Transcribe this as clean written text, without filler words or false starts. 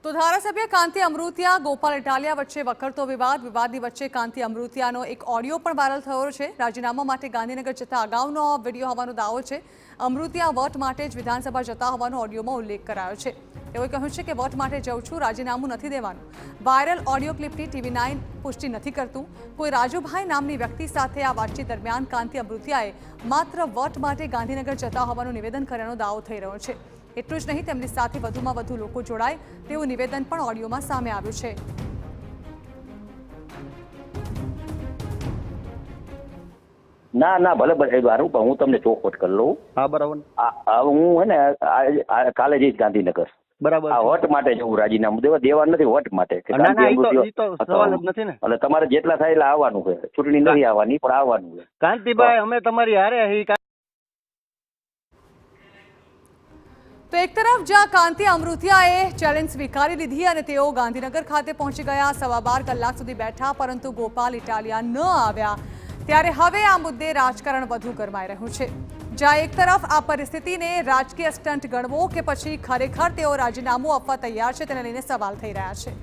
તો ધારાસભ્ય કાંતિ અમૃતિયા ગોપાલ ઇટાલિયા વચ્ચે વકરતો વિવાદની વચ્ચે કાંતિ અમૃતિયાનો એક ઓડિયો પણ વાયરલ થયો છે। રાજીનામા માટે ગાંધીનગર જતા અગાઉનો વિડીયો હોવાનો દાવો છે। અમૃતિયા વોટ માટે જ વિધાનસભા જતા હોવાનો ઓડિયોમાં ઉલ્લેખ કરાયો છે। તેઓએ કહ્યું છે કે વોટ માટે જઉં છું, રાજીનામું નથી દેવાનું। વાયરલ ઓડિયો ક્લિપની TV9 પુષ્ટિ નથી કરતું। કોઈ રાજુભાઈ નામની વ્યક્તિ સાથે આ વાતચીત દરમિયાન કાંતિ અમૃતિયાએ માત્ર વોટ માટે ગાંધીનગર જતા હોવાનું નિવેદન કર્યાનો દાવો થઈ રહ્યો છે। એટલું જ નહીં, તેમની સાથે વધુમાં વધુ લોકો જોડાય તેવું નિવેદન પણ ઓડિયોમાં સામે આવ્યું છે। ના ભલે મારું પણ હું તમને ચોખવટ કરી લઉં। હા બરાબર। હું હે ને કાલે જઈશ ગાંધીનગર। બરાબર। આ વોટ માટે જવું, રાજીનામું દેવા નથી વોટ માટે। સવાલ જ નથી ને। એટલે તમારે જેટલા થાય એટલે આવવાનું છે, ચૂંટણી નથી આવવાની પણ આવવાનું છે। કાંતિભાઈ અમે તમારી હારે તો એક તરફ જ્યાં કાંતિ અમૃતિયાએ ચેલેન્જ સ્વીકારી લીધી અને તેઓ ગાંધીનગર ખાતે પહોંચી ગયા, 12.5 કલાક સુધી બેઠા, પરંતુ ગોપાલ ઇટાલિયા ન આવ્યા, ત્યારે હવે આ મુદ્દે રાજકારણ વધુ ગરમાઈ રહ્યું છે। જ્યાં એક તરફ આ પરિસ્થિતિને રાજકીય સ્ટન્ટ ગણવો કે પછી ખરેખર તેઓ રાજીનામું આપવા તૈયાર છે તેને લઈને સવાલ થઈ રહ્યા છે।